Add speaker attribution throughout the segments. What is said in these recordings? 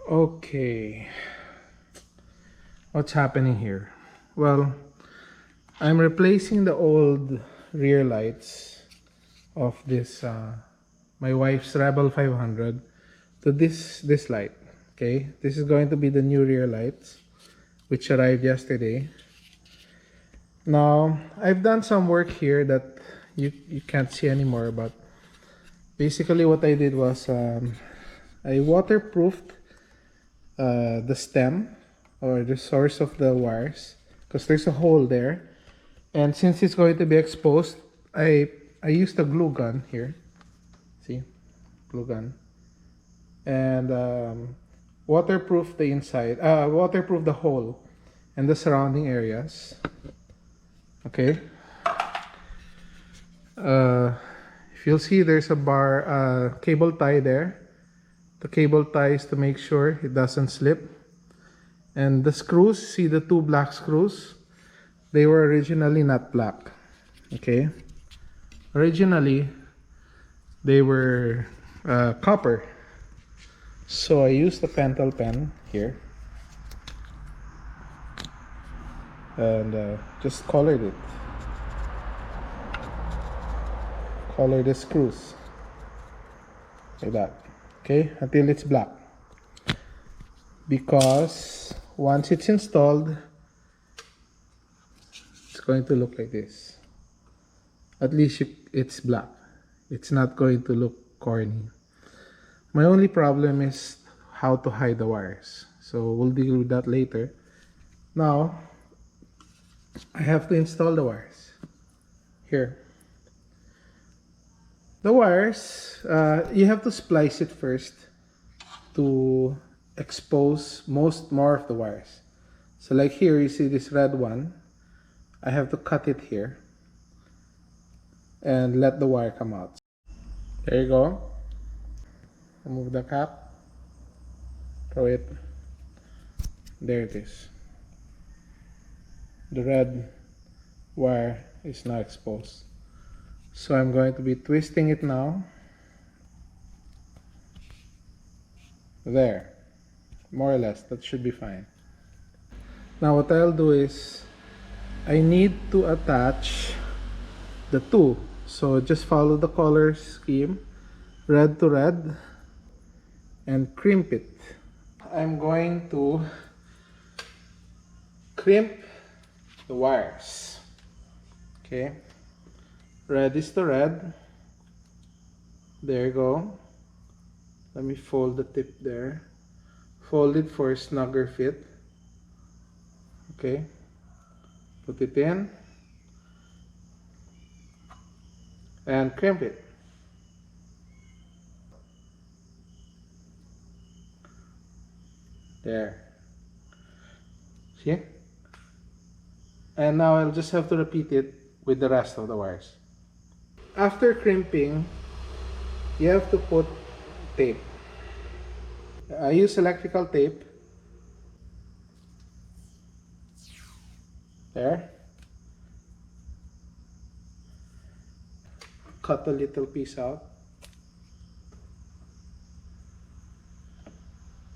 Speaker 1: Okay, what's happening here? Well, I'm replacing the old rear lights of this my wife's Rebel 500 to this light. Okay, this is going to be the new rear lights which arrived yesterday. Now I've done some work here that you can't see anymore, but basically what I did was I waterproofed the stem or the source of the wires because there's a hole there, and since it's going to be exposed, I used a glue gun here. See, glue gun, and waterproof the inside, waterproof the hole and the surrounding areas. Okay. If you'll see, there's a cable tie there. The cable ties to make sure it doesn't slip. And the screws, see the two black screws? They were originally not black. Okay? Originally, they were copper. So I used a pentel pen here. And just colored it. Color the screws. Like that. Okay? Until it's black. Because once it's installed, it's going to look like this. At least it's black. It's not going to look corny. My only problem is how to hide the wires. So we'll deal with that later. Now, I have to install the wires. Here. The wires, you have to splice it first to expose more of the wires. So like here, you see this red one. I have to cut it here and let the wire come out. There you go. Remove the cap. Throw it. There it is. The red wire is now exposed. So I'm going to be twisting it now. There. More or less, that should be fine. Now what I'll do is I need to attach the two. So just follow the color scheme, red to red, and crimp it. I'm going to crimp the wires. Okay. Red is to red. There you go. Let me fold the tip there. Fold it for a snugger fit. Okay. Put it in. And crimp it. There. See? And now I'll just have to repeat it with the rest of the wires. After crimping, you have to put tape. I use electrical tape. There. Cut a little piece out.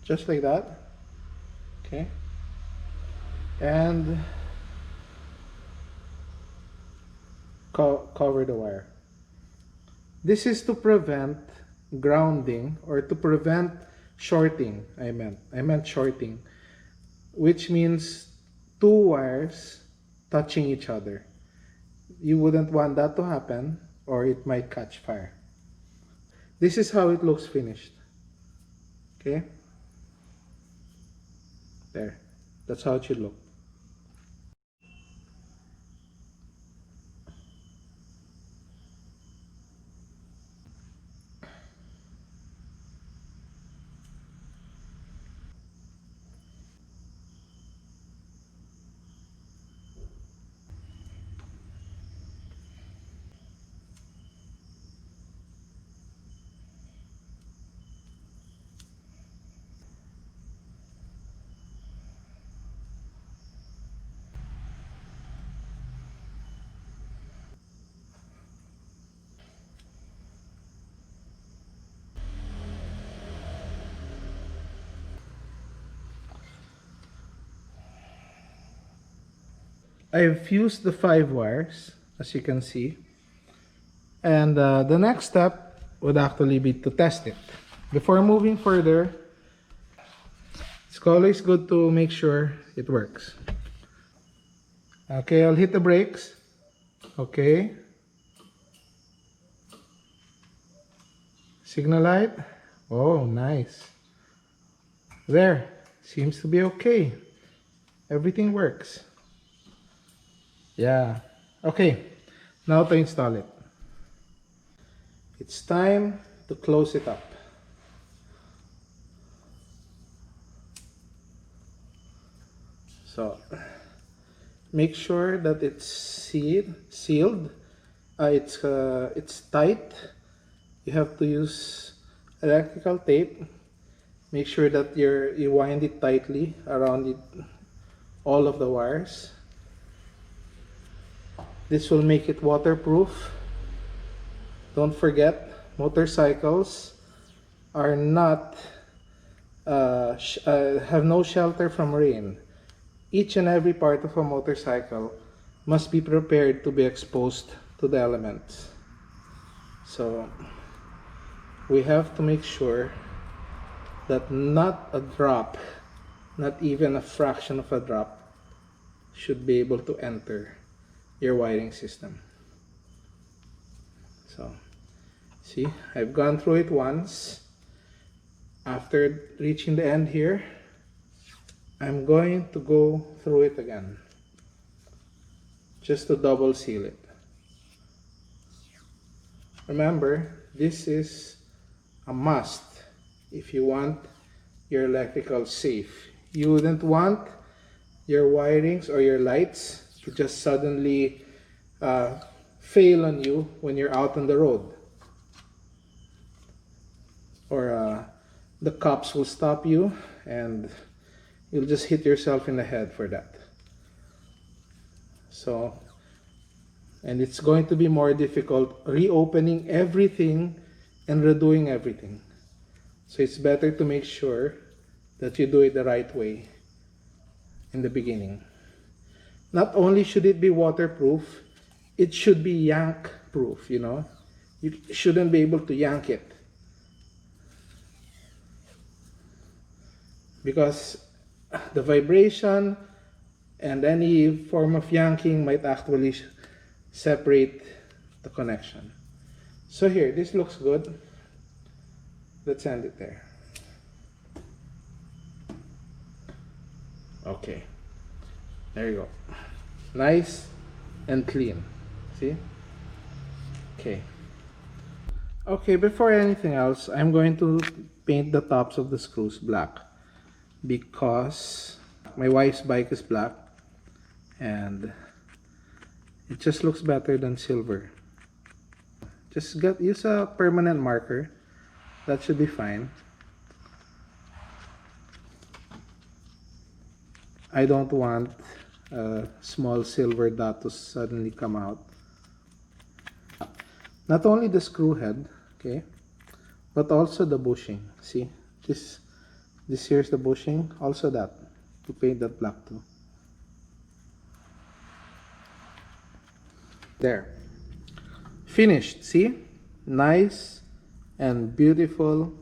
Speaker 1: Just like that. Okay. And cover the wire. This is to prevent grounding, or to prevent shorting. I meant shorting, which means two wires touching each other. You wouldn't want that to happen, or it might catch fire. This is how it looks finished. Okay? There. That's how it should look. I've fused the 5 wires, as you can see. And the next step would actually be to test it. Before moving further, it's always good to make sure it works. Okay, I'll hit the brakes. Okay. Signal light. Oh, nice. There. Seems to be okay. Everything works. Yeah. Okay. Now to install it. It's time to close it up. So, make sure that it's sealed. It's tight. You have to use electrical tape. Make sure that you wind it tightly around it, all of the wires. This will make it waterproof. Don't forget, motorcycles are not have no shelter from rain. Each and every part of a motorcycle must be prepared to be exposed to the elements. So we have to make sure that not a drop, not even a fraction of a drop, should be able to enter your wiring system. So see, I've gone through it once. After reaching the end here, I'm going to go through it again, just to double seal it. Remember, this is a must if you want your electrical safe. You wouldn't want your wirings or your lights to just suddenly fail on you when you're out on the road, or the cops will stop you and you'll just hit yourself in the head for that. So, and it's going to be more difficult reopening everything and redoing everything. So it's better to make sure that you do it the right way in the beginning. Not only should it be waterproof, it should be yank proof, you know. You shouldn't be able to yank it, because the vibration and any form of yanking might actually separate the connection. So here, this looks good. Let's end it there. Okay, there you go. Nice and clean. See? Okay. Okay, before anything else, I'm going to paint the tops of the screws black, because my wife's bike is black and it just looks better than silver. Just use a permanent marker. That should be fine. I don't want a small silver dot to suddenly come out. Not only the screw head, okay, but also the bushing. See, this here's the bushing. Also that, to paint that black too. There. Finished. See? Nice and beautiful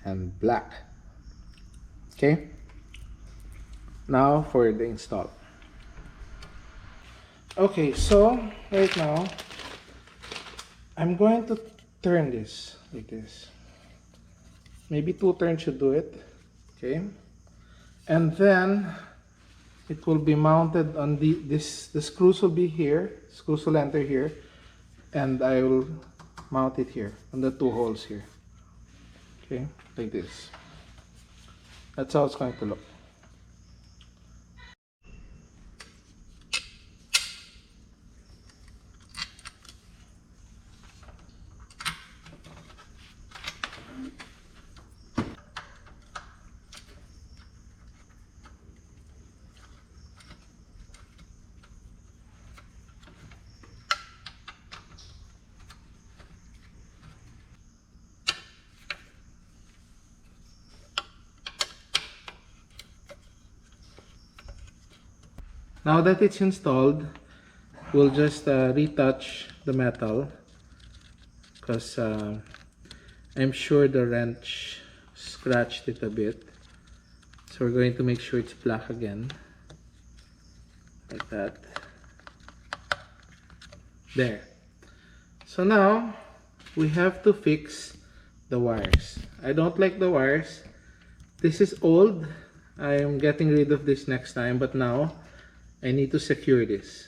Speaker 1: and black. Okay? Now for the install. Okay, so right now I'm going to turn this like this. Maybe 2 turns should do it. Okay? And then it will be mounted on the screws will be here. Screws will enter here, and I will mount it here on the 2 holes here. Okay, like this. That's how it's going to look. Now that it's installed, we'll just retouch the metal, because I'm sure the wrench scratched it a bit. So we're going to make sure it's black again, like that. There. So now we have to fix the wires. I don't like the wires. This is old. I am getting rid of this next time, but now I need to secure this.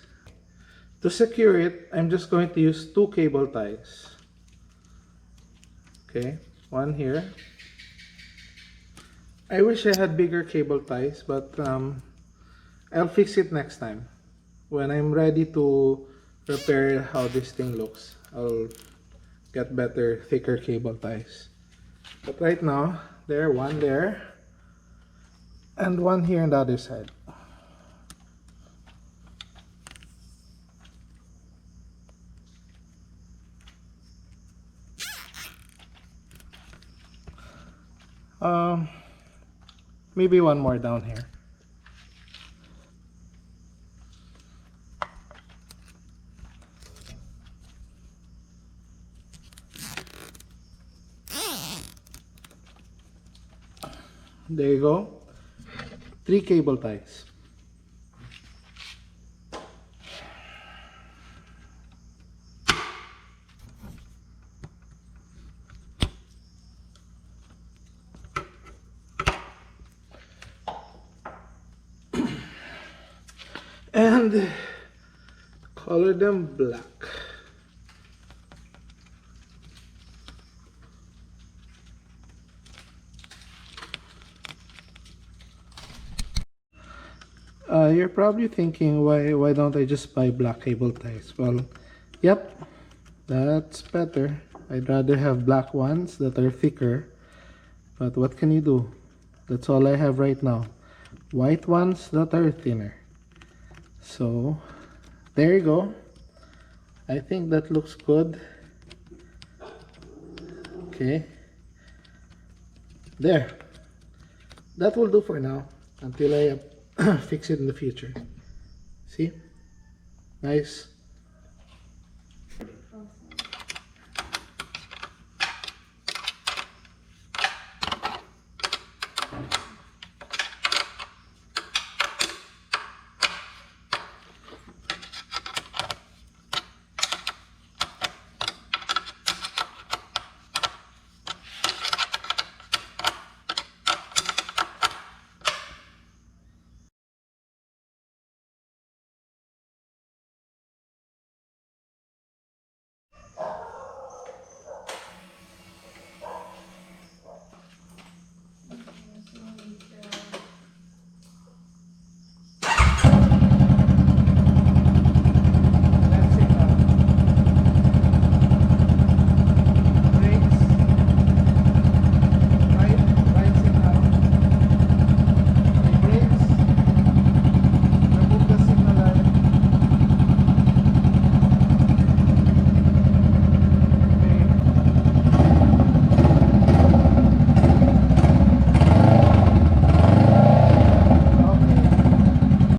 Speaker 1: To secure it, I'm just going to use 2 cable ties. Okay, one here. I wish I had bigger cable ties, but I'll fix it next time. When I'm ready to repair how this thing looks, I'll get better, thicker cable ties. But right now, one there, and one here on the other side. Maybe one more down here. There you go. 3 cable ties. And color them black. You're probably thinking, why don't I just buy black cable ties? Well, yep, that's better. I'd rather have black ones that are thicker, but what can you do? That's all I have right now. White ones that are thinner. So there you go. I think that looks good. Okay, there. That will do for now until I fix it in the future. See? Nice.